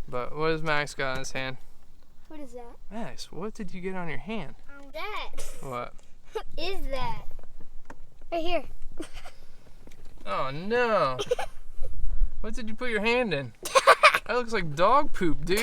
But what does Max got in his hand? What is that? Max, what did you get on your hand? That. What? What is that? Right here. Oh no! What did you put your hand in? That looks like dog poop, dude.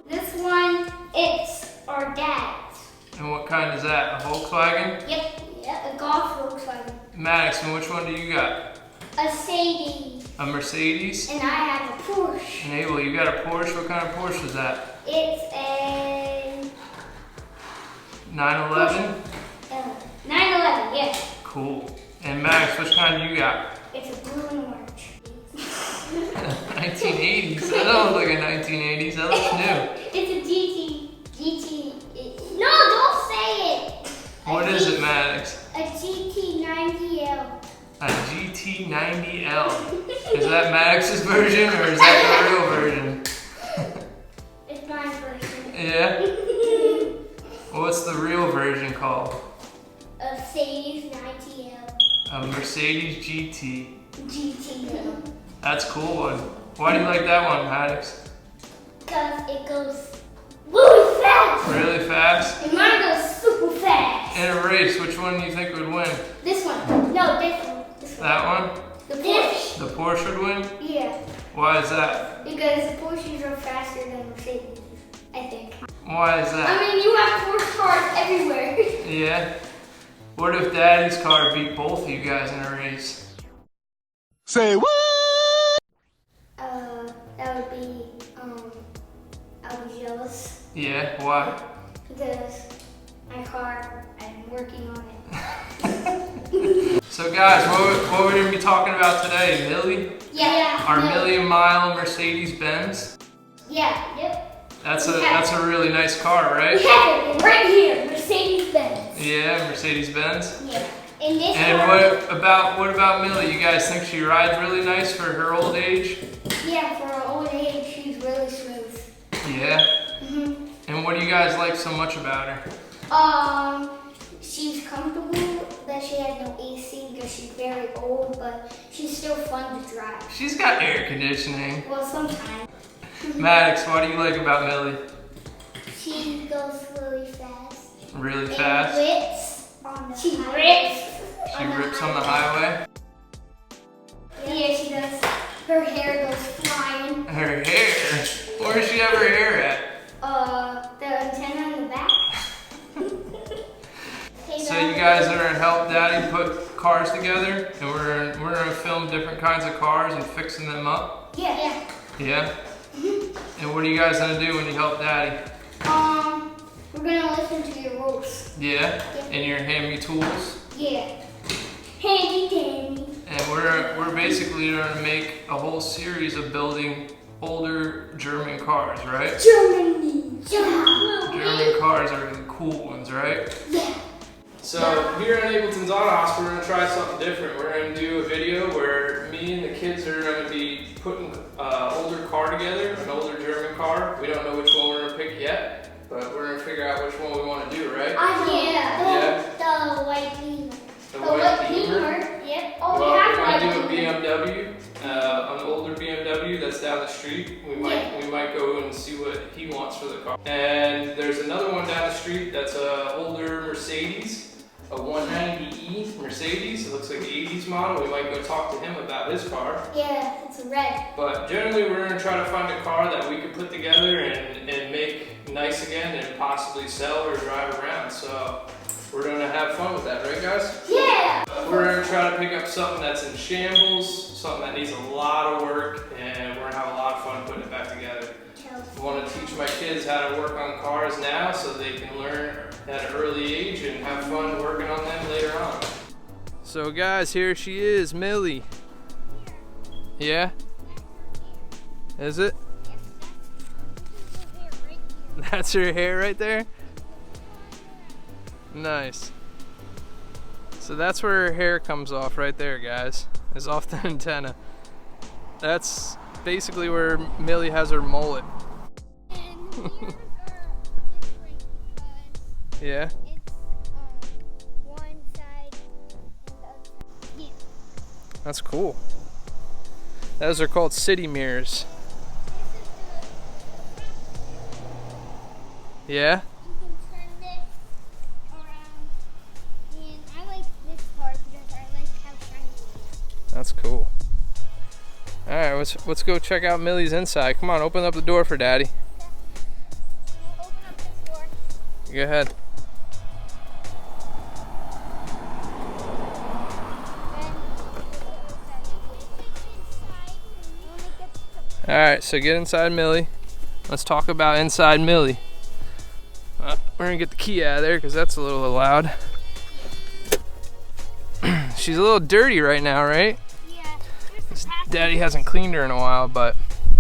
This one, it's our dad's. And what kind is that? A Volkswagen? Yep. Yeah, a golf Volkswagen. Maddox, and which one do you got? A Mercedes. A Mercedes? And I have a Porsche. And Abel, you got a Porsche? What kind of Porsche is that? It's a 911? 911, yes. Cool. And Max, which kind do you got? It's a blue and orange. 1980s? That don't look like a 1980s. That looks new. It's a GT. No, don't say it. What is it, Maddox? A GT90L. A GT90L. Is that Maddox's version or is that the real version? It's my version. Yeah? What's the real version called? A Mercedes-90L. A Mercedes GT. GT. That's a cool one. Why do you like that one, Maddox? Because it goes really fast. Really fast? And mine goes super fast. In a race, which one do you think would win? This one. No, this one. This one. That one? The Porsche. The Porsche would win? Yeah. Why is that? Because the Porsches are faster than Mercedes, I think. Why is that? I mean, you have Porsche cars everywhere. Yeah? What if Daddy's car beat both of you guys in a race? Say what? That would be, I'll be jealous. Yeah, why? Because my car, I'm working on it. So guys, what we're going to be talking about today? Millie? Yeah. Our million-mile Mercedes-Benz? Yeah, yep. That's a really nice car, right? We have it right here, Mercedes-Benz. Yeah, Mercedes-Benz. Yeah. And this And car, what about Millie? You guys think she rides really nice for her old age? yeah, for her old age, she's really smooth. Yeah. And what do you guys like so much about her? She's comfortable, that she has no AC because she's very old, but she's still fun to drive. She's got air conditioning. Well, sometimes. Maddox, what do you like about Millie? She goes really fast. Really fast? She rips. She rips on the highway? Yeah, she does. Her hair goes flying. Her hair? Where does she have her hair at? The antenna in the back. So you guys are gonna help Daddy put cars together, and we're gonna film different kinds of cars and fixing them up? Yeah. Yeah? And what are you guys gonna do when you help Daddy? We're gonna listen to your rules. Yeah? And your hand-me tools? Yeah. Handy dandy. And we're basically gonna make a whole series of building older German cars, right? Germany. German cars are the cool ones, right? Yeah. So here in Ableton's Auto House, we're gonna try something different. We're gonna do a video where me and the kids are gonna be putting an older car together, an older German car. We don't know which one we're gonna pick yet, but we're gonna figure out which one we want to do, right? Yeah. The white Beamer. The white Beamer. Yep. Well, Oh, we're we have gonna do a white Beamer. BMW, an older BMW that's down the street. We might go and see what he wants for the car. And there's another one down the street that's a older Mercedes. A 190E Mercedes. It looks like an 80s model. We might go talk to him about his car. Yeah, it's red. But generally, we're going to try to find a car that we could put together and make nice again and possibly sell or drive around. So we're going to have fun with that, right, guys? Yeah. We're going to try to pick up something that's in shambles, something that needs a lot of work, and we're going to have a lot of fun putting it back together. I want to teach my kids how to work on cars now so they can learn at an early age and have fun working on them later on. So guys, here she is, Millie. Yeah? Is it? That's her hair right there? Nice. So that's where her hair comes off right there, guys. Is off the antenna. That's basically where Millie has her mullet. It's Yeah? one side That's cool. Those are called city mirrors. Yeah? You can turn this around. And I like this part because I like how shiny it is. That's cool. Alright, let's go check out Millie's inside. Come on, open up the door for Daddy. We'll open up this door. Go ahead. Alright, so get inside Millie. Let's talk about inside Millie. We're gonna get the key out of there because that's a little loud. She's a little dirty right now, right? Yeah. Daddy hasn't cleaned her in a while, but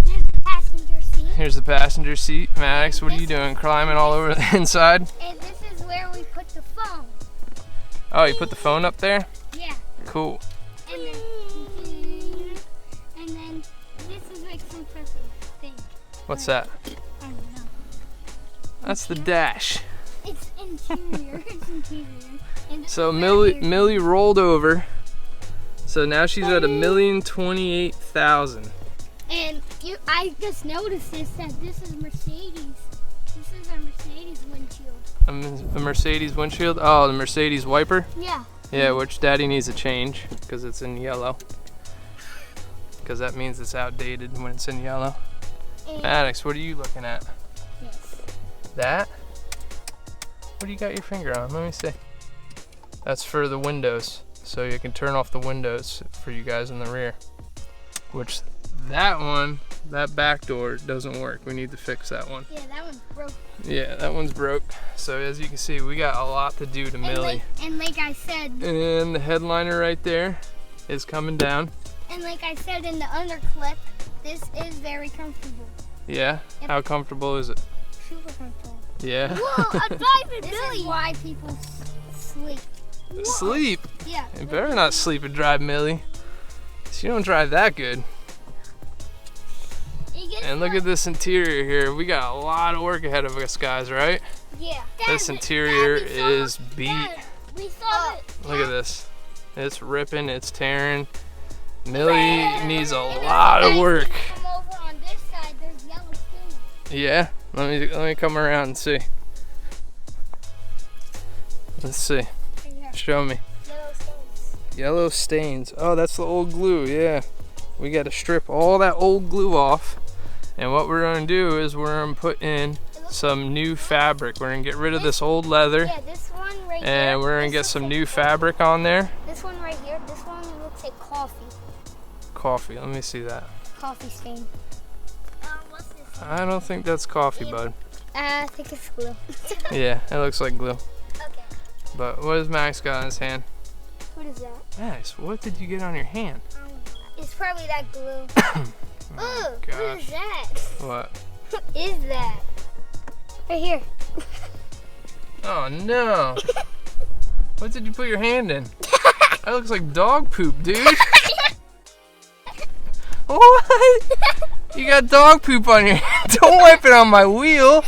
Here's the passenger seat. here's the passenger seat. Maddox, what are you doing? Climbing all over the inside? And this is where we put the phone. Oh, you put the phone up there? Yeah. Cool. And then this is like some type of thing. What's that? I don't know. That's the dash. It's interior. It's interior. And this So is where you're- Millie rolled over. So now she's at 1,028,000. And I just noticed that this is Mercedes. This is a Mercedes windshield. A Mercedes windshield. Oh, the Mercedes wiper. Yeah. Yeah, which Daddy needs to change because it's in yellow. Because that means it's outdated when it's in yellow. And Maddox, what are you looking at? yes. That? What do you got your finger on? Let me see. That's for the windows. So you can turn off the windows for you guys in the rear. Which that one, that back door doesn't work. We need to fix that one. Yeah, that one's broke. Yeah, that one's broke. So as you can see, we got a lot to do to Millie. And like I said, And the headliner right there is coming down. in the other clip, this is very comfortable. Yeah? Yep. How comfortable is it? Super comfortable. Yeah? Whoa, a driving This is why people sleep. Sleep? Yeah. You better not sleep and drive, Millie. She don't drive that good. And look at this interior here. We got a lot of work ahead of us, guys, right? Yeah. This interior is beat. We saw it. Look at this. It's ripping, it's tearing. Millie needs a lot of work. Come over on this side, there's yellow stains. Yeah? Let me come around and see. Let's see. Right here. Show me. Yellow stains. Yellow stains. Oh, that's the old glue, yeah. We got to strip all that old glue off. And what we're going to do is we're going to put in some new fabric. We're going to get rid of this old leather. Yeah, this one right here. And we're going to get some new fabric on there. This one right here, this one looks like coffee. Coffee, let me see that. Coffee stain. What's this? I don't think that's coffee, bud. I think it's glue. Yeah, it looks like glue. Okay. But what does Max got in his hand? What is that? Max, what did you get on your hand? It's probably that glue. Oh, Ooh, what is that? What? What is that? Right here. Oh no. What did you put your hand in? That looks like dog poop, dude. What? You got dog poop on your hand. Don't wipe it on my wheel.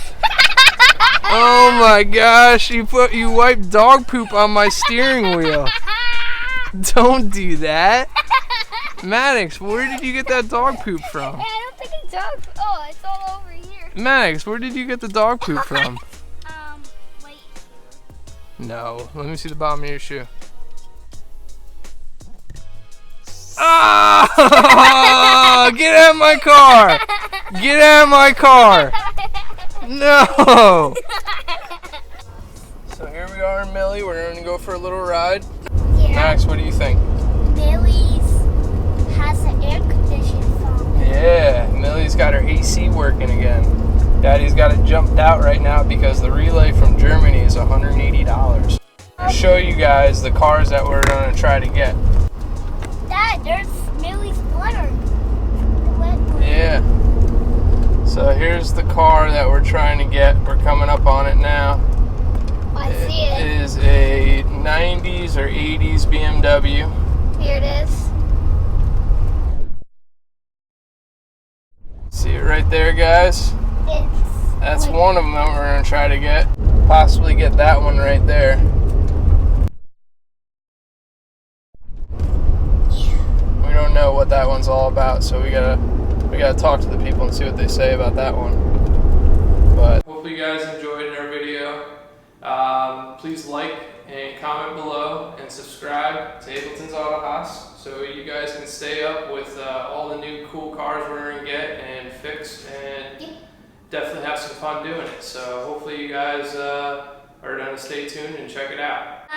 Oh my gosh, you wiped dog poop on my steering wheel. Don't do that. Maddox, where did you get that dog poop from? I don't think it's dog. Oh, it's all over here. Maddox, where did you get the dog poop from? Wait. No, let me see the bottom of your shoe. Oh, get out of my car! Get out of my car! No! So here we are in Millie. We're gonna go for a little ride. Yeah. Max, what do you think? Millie's has an air conditioning phone. Yeah, Millie's got her AC working again. Daddy's got it jumped out right now because the relay from Germany is $180. I'll show you guys the cars that we're gonna try to get. Dad, there's Millie's glitter. The wet glitter. Yeah. So here's the car that we're trying to get. We're coming up on it now. I see It it. is a 90s or 80s BMW. Here it is. See it right there, guys? It's That's like- one of them that we're going to try to get. Possibly get that one right there. what that one's all about. So we gotta talk to the people and see what they say about that one. But hopefully you guys enjoyed our video. Please like and comment below and subscribe to Ableton's Auto Haas so you guys can stay up with all the new cool cars we're gonna get and fix, and definitely have some fun doing it. So hopefully you guys are gonna stay tuned and check it out.